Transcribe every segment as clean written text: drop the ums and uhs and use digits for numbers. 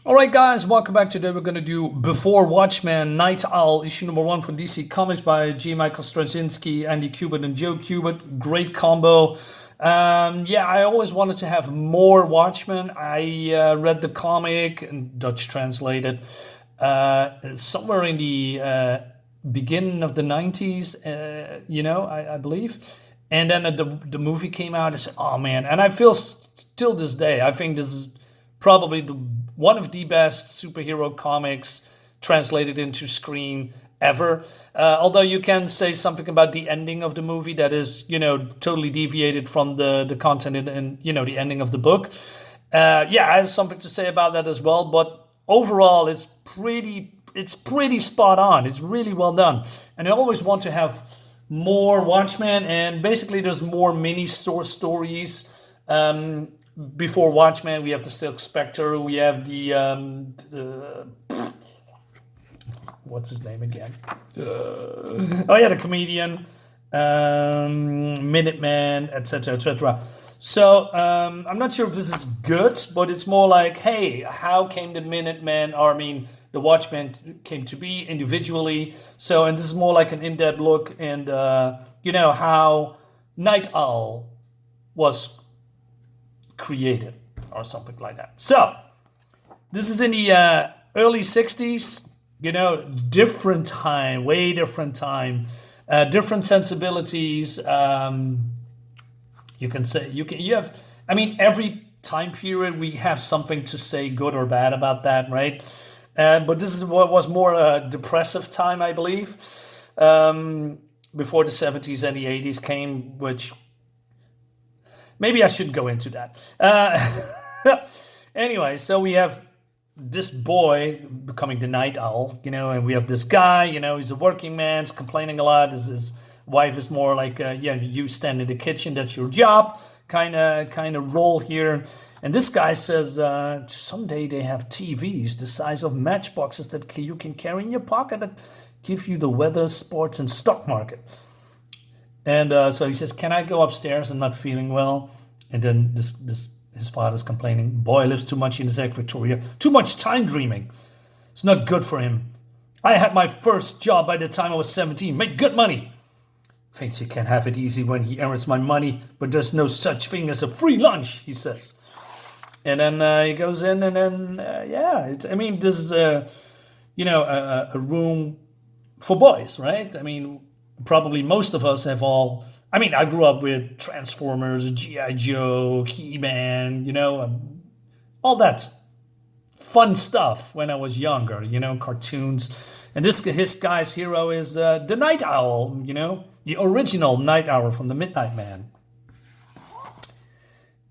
Alright guys, welcome back. Today we're going to do Before Watchmen, Nite Owl, issue number 1 from DC Comics by G. Michael Straczynski, Andy Kubert and Joe Kubert. Great combo. Yeah, I always wanted to have more Watchmen. I read the comic, in Dutch translated, somewhere in the beginning of the 90s, I believe. And then the movie came out. I said, oh man, and I feel still this day, I think this is probably one of the best superhero comics translated into screen ever. Although you can say something about the ending of the movie that is, totally deviated from the content and the ending of the book. Yeah, I have something to say about that as well. But overall, it's pretty spot on. It's really well done. And I always want to have more Watchmen, and basically there's more mini stories. Before Watchmen, we have the Silk Spectre, we have the what's his name again? The comedian, Minuteman, etc., etc. So I'm not sure if this is good, but it's more like, hey, how came the the Watchmen came to be individually? So, and this is more like an in-depth look, and how Nite Owl was created or something like that. So this is in the early 60s, different time, way different time, different sensibilities. Every time period we have something to say good or bad about that, right? But this is what was more a depressive time, I believe, before the 70s and the 80s came, which maybe I should go into that. Anyway, so we have this boy becoming the Nite Owl, and we have this guy, he's a working man, he's complaining a lot. His wife is more like, you stand in the kitchen, that's your job, kind of role here. And this guy says, someday they have TVs the size of matchboxes that you can carry in your pocket that give you the weather, sports, and stock market. And so he says, can I go upstairs? I'm not feeling well. And then his father's complaining, boy lives too much in his egg Victoria, too much time dreaming. It's not good for him. I had my first job by the time I was 17, made good money. Thinks he can have it easy when he earns my money, but there's no such thing as a free lunch, he says. And then he goes in, and then, this is a room for boys, right? Probably most of us have all. I grew up with Transformers, G.I. Joe, He-Man, all that fun stuff when I was younger, cartoons. And his guy's hero is the Nite Owl, the original Nite Owl from the Midnight Man.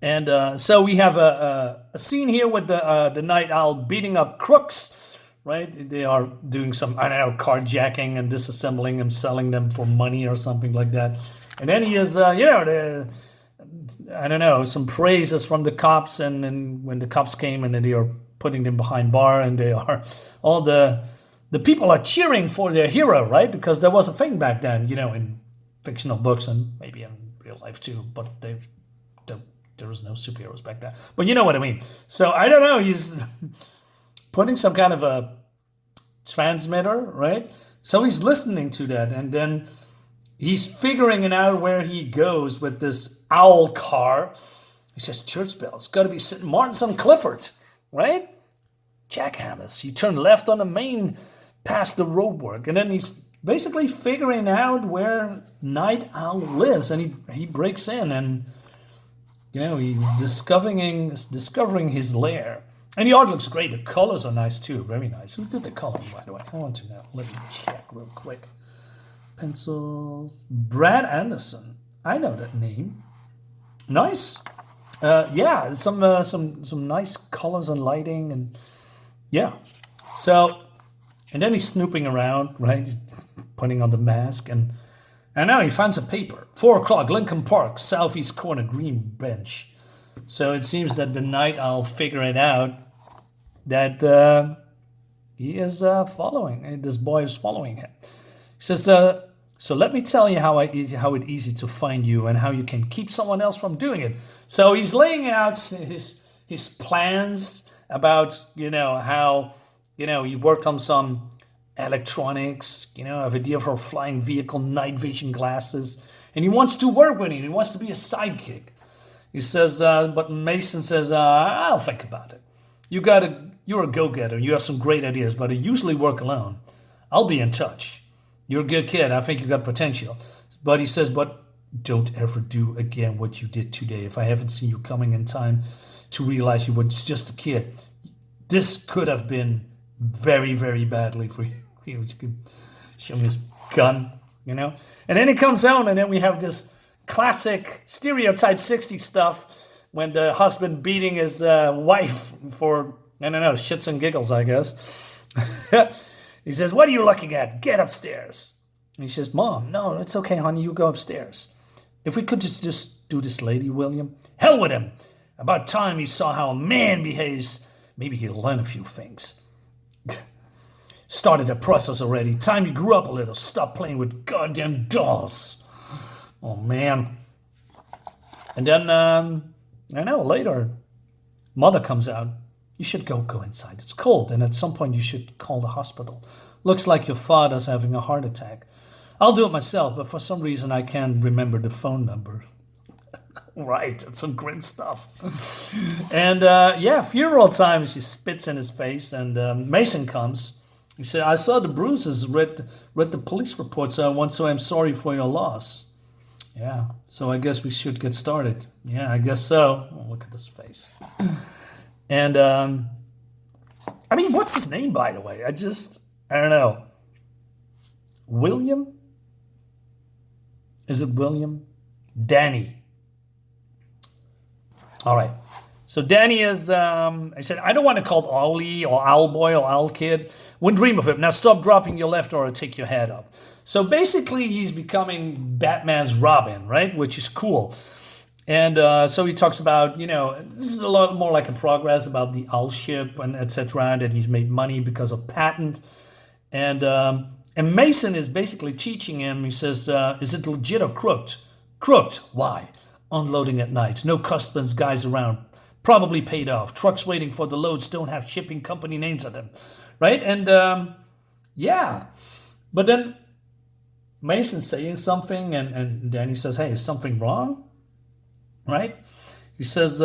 And so we have a scene here with the Nite Owl beating up crooks. Right, they are doing some, carjacking and disassembling them, selling them for money or something like that. And then he is, some praises from the cops. And then when the cops came, and then they are putting them behind bar, and they are all the people are cheering for their hero, right? Because there was a thing back then, in fictional books and maybe in real life too. But there was no superheroes back then. But you know what I mean. So I don't know. He's putting some kind of a transmitter, right? So he's listening to that, and then he's figuring out where he goes with this owl car. He says, church bells, got to be St. Martin's on Clifford, right? Jackhammers. You turn left on the main past the roadwork, and then he's basically figuring out where Nite Owl lives, and he breaks in, and he's discovering his lair. And the art looks great. The colors are nice too. Very nice. Who did the colors, by the way? I want to know. Let me check real quick. Pencils. Brad Anderson. I know that name. Nice. Some nice colors and lighting, and yeah. So, and then he's snooping around, right? Putting on the mask, and now he finds a paper. 4 o'clock, Lincoln Park, southeast corner, green bench. So it seems that the Nite Owl figured it out that he is following. This boy is following him. He says, so let me tell you how it's easy to find you and how you can keep someone else from doing it. So he's laying out his plans about, how, he worked on some electronics, have idea for a flying vehicle, night vision glasses, and he wants to work with him. He wants to be a sidekick. He says, but Mason says, I'll think about it. You're a go-getter. You have some great ideas, but I usually work alone. I'll be in touch. You're a good kid. I think you got potential. But he says, but don't ever do again what you did today. If I haven't seen you coming in time to realize you were just a kid, this could have been very, very badly for you. He was showing his gun, And then he comes out, and then we have this classic stereotype 60s stuff when the husband beating his wife for, I don't know, shits and giggles, I guess. He says, what are you looking at? Get upstairs. And he says, Mom, no, it's okay, honey, you go upstairs. If we could just do this, Lady William. Hell with him. About time he saw how a man behaves. Maybe he'll learn a few things. Started the process already. Time you grew up a little. Stop playing with goddamn dolls. Oh, man. And then, I know, later, Mother comes out. You should go inside. It's cold, and at some point you should call the hospital. Looks like your father's having a heart attack. I'll do it myself, but for some reason I can't remember the phone number. Right, it's some grim stuff. And, funeral time, she spits in his face, and Mason comes. He said, I saw the bruises, read the police report, so I'm sorry for your loss. Yeah, so I guess we should get started. Yeah, I guess so. Oh, look at this face. And, what's his name, by the way? I don't know. William? Is it William? Danny. All right. So Danny is, I said, I don't want to call it Owlie or Owl Boy or Owl Kid. Wouldn't dream of it. Now stop dropping your left or I'll take your head off. So basically he's becoming Batman's Robin, right? Which is cool. And so he talks about, this is a lot more like a progress about the owl ship and etc. That he's made money because of patent. And Mason is basically teaching him. He says, is it legit or crooked? Crooked. Why? Unloading at night. No customs guys around. Probably paid off. Trucks waiting for the loads don't have shipping company names on them. Right? And But then Mason's saying something and Danny says, hey, is something wrong? Right? He says,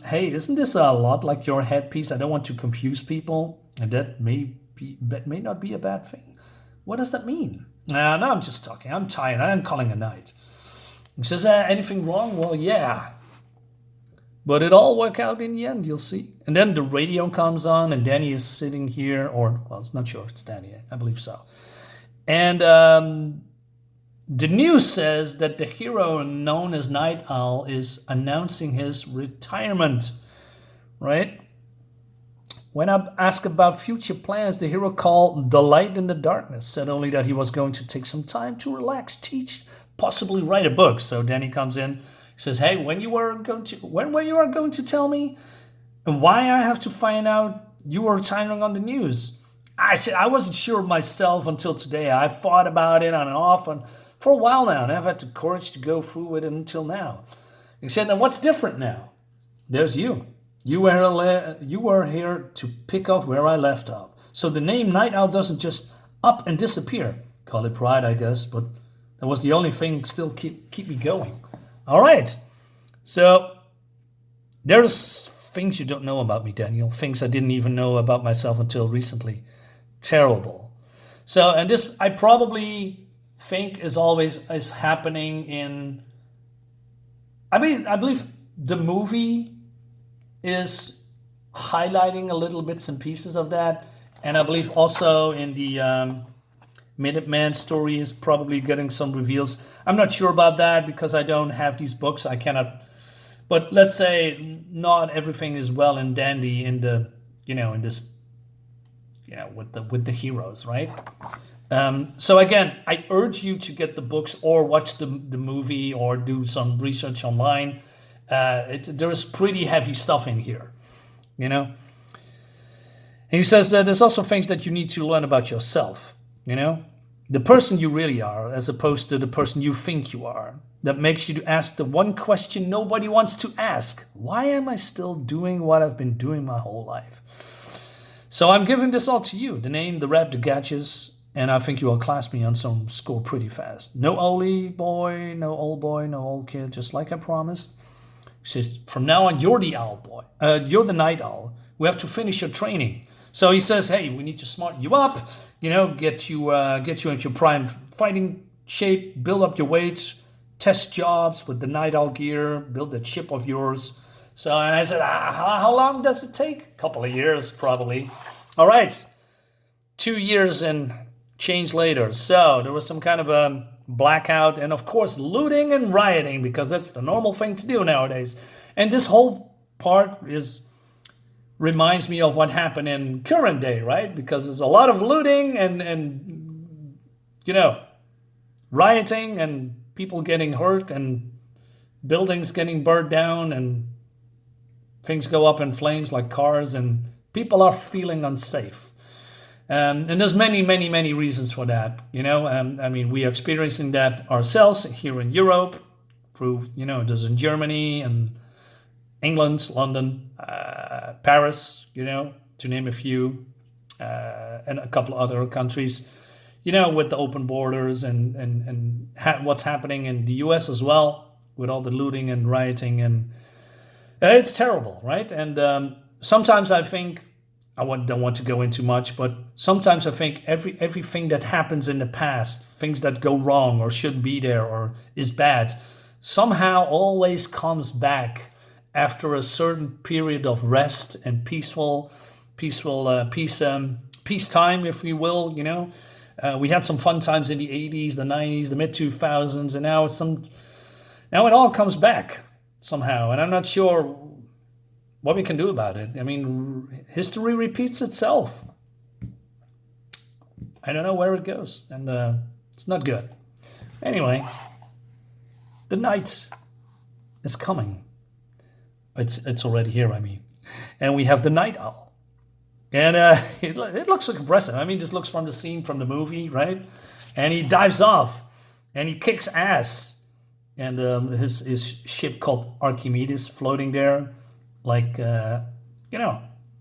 hey, isn't this a lot like your headpiece? I don't want to confuse people. And that may not be a bad thing. What does that mean? No, I'm just talking. I'm tired. I'm calling a night. He says, anything wrong? Well, yeah. But it all work out in the end, you'll see. And then the radio comes on and Danny is sitting here, it's not sure if it's Danny. I believe so. And the news says that the hero known as Nite Owl is announcing his retirement, right? When I asked about future plans, the hero called the light in the darkness, said only that he was going to take some time to relax, teach, possibly write a book. So Danny comes in, he says, hey, when you are going to tell me? And why I have to find out you were retiring on the news? I said, I wasn't sure myself until today. I thought about it on and off for a while now, and I've had the courage to go through it until now. He said, now what's different now? There's you. You were here to pick off where I left off. So the name Nite Owl doesn't just up and disappear. Call it pride, I guess, but that was the only thing still keep me going. All right. So there's things you don't know about me, Daniel. Things I didn't even know about myself until recently. Terrible. So, and this I probably think is happening in, I believe the movie is highlighting a little bits and pieces of that. And I believe also in the Minuteman story is probably getting some reveals. I'm not sure about that because I don't have these books. I cannot, but let's say not everything is well and dandy in the, in this, with the heroes, right? So again, I urge you to get the books or watch the movie or do some research online. There is pretty heavy stuff in here, And he says that there's also things that you need to learn about yourself, the person you really are, as opposed to the person you think you are. That makes you ask the one question nobody wants to ask. Why am I still doing what I've been doing my whole life? So I'm giving this all to you. The name, the rap, the gadgets, and I think you will class me on some score pretty fast. No old boy, no old kid, just like I promised. He says, from now on, you're the owl boy. You're the night owl. We have to finish your training. So he says, hey, we need to smarten you up, get you into your prime fighting shape, build up your weights, test jobs with the night owl gear, build that ship of yours. So and I said, how long does it take? A couple of years, probably. All right, 2 years and change later. So there was some kind of a blackout and, of course, looting and rioting, because that's the normal thing to do nowadays. And this whole part reminds me of what happened in current day, right? Because there's a lot of looting and rioting and people getting hurt and buildings getting burned down and things go up in flames like cars, and people are feeling unsafe. And there's many reasons for that. I mean, we are experiencing that ourselves here in Europe through, there's in Germany and England, London, Paris, to name a few, and a couple of other countries, with the open borders and what's happening in the US as well, with all the looting and rioting. And it's terrible, right? And sometimes I think, don't want to go into much, but sometimes I think everything that happens in the past, things that go wrong or shouldn't be there or is bad, somehow always comes back after a certain period of rest and peacetime, if we will. We had some fun times in the 80s, the 90s, the mid 2000s, and now it all comes back somehow, and I'm not sure what we can do about it. I mean, history repeats itself. I don't know where it goes, and it's not good. Anyway, the night is coming. It's already here, I mean. And we have the night owl. And it looks impressive. I mean, this looks from the scene from the movie, right? And he dives off, and he kicks ass. And his ship called Archimedes floating there, like,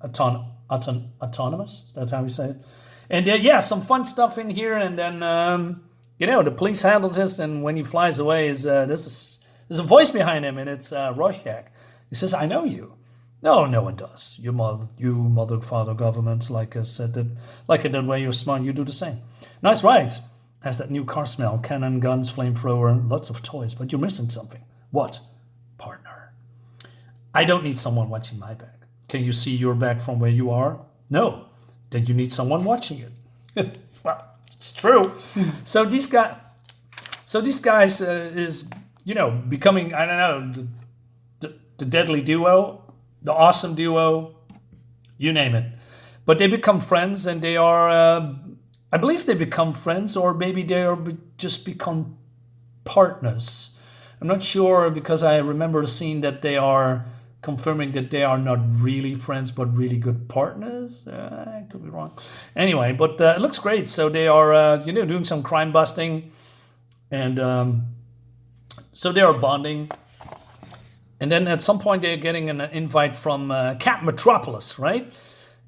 autonomous. That's how we say it. And some fun stuff in here. And then, the police handles this. And when he flies away, there's a voice behind him, and it's Rorschach. He says, I know you. No, no one does. You mother, father, government, like I said, that way you're smart, you do the same. Nice ride. Has that new car smell, cannon, guns, flamethrower, lots of toys, but you're missing something. What? Partner. I don't need someone watching my back. Can you see your back from where you are? No. Then you need someone watching it. Well, it's true. So these guys is, becoming, I don't know, the deadly duo, the awesome duo, you name it. But they become friends, and they are, I believe they become friends, or maybe they are just become partners. I'm not sure, because I remember seeing that they are confirming that they are not really friends, but really good partners. I could be wrong. Anyway, but it looks great. So they are, doing some crime busting, and so they are bonding. And then at some point they're getting an invite from Cap Metropolis, right?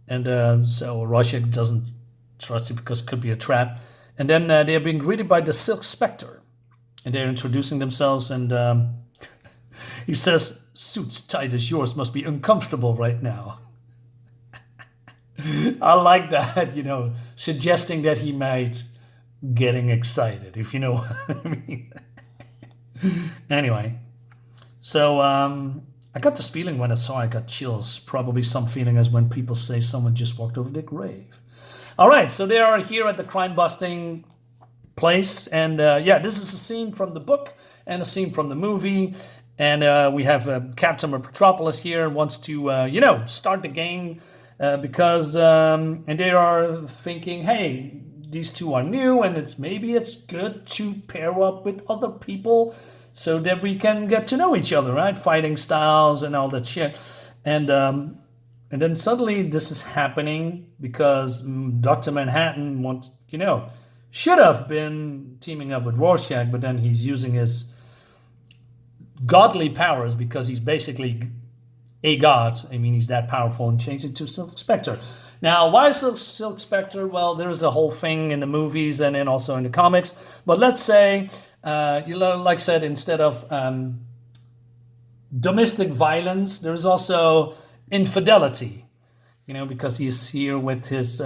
And so Rorschach doesn't trust it because it could be a trap. And then they're being greeted by the Silk Spectre. And they're introducing themselves, and he says, suits tight as yours must be uncomfortable right now. I like that, suggesting that he might getting excited, if you know what I mean. Anyway. So I got this feeling when I saw it, I got chills. Probably some feeling as when people say someone just walked over their grave. All right, so they are here at the crime-busting place. And this is a scene from the book and a scene from the movie. And we have Captain Metropolis here wants to, start the game because, and they are thinking, hey, these two are new, and maybe it's good to pair up with other people so that we can get to know each other, right? Fighting styles and all that shit. And then suddenly this is happening because Dr. Manhattan wants, should have been teaming up with Rorschach, but then he's using his godly powers because he's basically a god. I mean, he's that powerful, and changed it to Silk Spectre. Now, why Silk Spectre? Well, there's a whole thing in the movies and then also in the comics. But let's say, like I said, instead of domestic violence, there's also infidelity. Because he's here with his,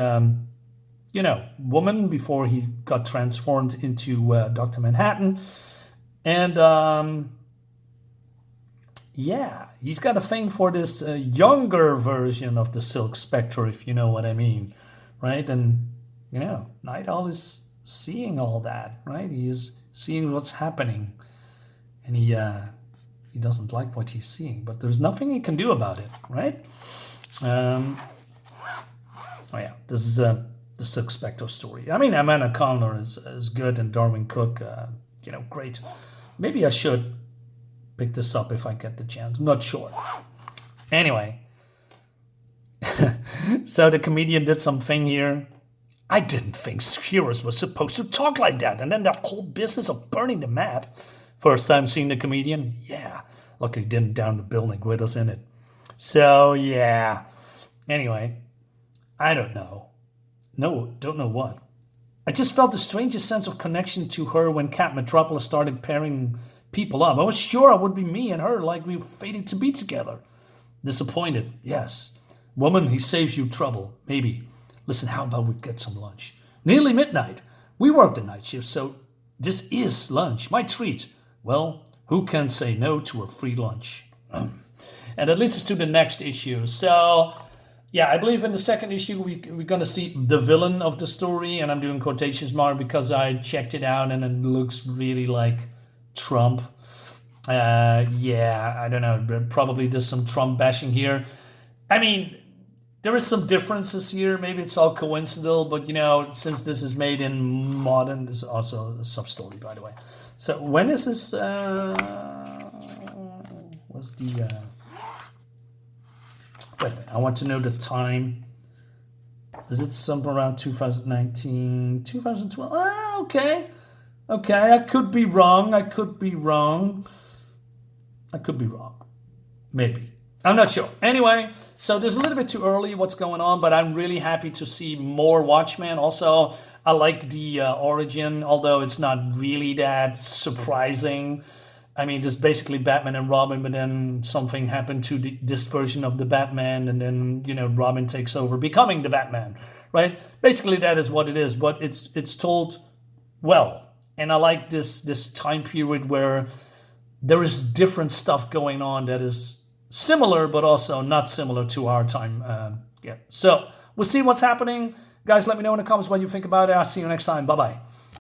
woman before he got transformed into Dr. Manhattan. And, yeah, he's got a thing for this younger version of the Silk Spectre, if you know what I mean, right? And, Nite Owl is seeing all that, right? He is seeing what's happening. And he doesn't like what he's seeing, but there's nothing he can do about it, right? This is the Silk Spectre story. I mean, Amanda Conner is good, and Darwin Cook, great. Maybe I should pick this up if I get the chance. I'm not sure. Anyway, so the comedian did something here. I didn't think heroes were supposed to talk like that. And then that whole business of burning the map. First time seeing the comedian? Yeah. Luckily didn't down the building with us in it. So, yeah. Anyway, I don't know. No, don't know what. I just felt the strangest sense of connection to her when Cat Metropolis started pairing people up. I was sure it would be me and her, like we were fated to be together. Disappointed, yes. Woman, he saves you trouble, maybe. Listen, how about we get some lunch? Nearly midnight. We work the night shift, so this is lunch, my treat. Well, who can say no to a free lunch? And that leads us to the next issue. So, yeah, I believe in the second issue we're going to see the villain of the story, and I'm doing quotations mark because I checked it out and it looks really like Trump. Yeah, I don't know. Probably there's some Trump bashing here. I mean, there is some differences here. Maybe it's all coincidental, but since this is made in modern, this is also a sub-story, by the way. So when is this? What's the? Wait a minute. I want to know the time. Is it somewhere around 2019, 2012? Ah, okay. Okay, I could be wrong. Maybe. I'm not sure. Anyway, so there's a little bit too early what's going on, but I'm really happy to see more Watchmen. Also, I like the origin, although it's not really that surprising. I mean, there's basically Batman and Robin, but then something happened to this version of the Batman, and then, Robin takes over, becoming the Batman, right? Basically, that is what it is, but it's told well. And I like this time period where there is different stuff going on that is similar, but also not similar to our time. So we'll see what's happening. Guys, let me know in the comments what you think about it. I'll see you next time. Bye-bye.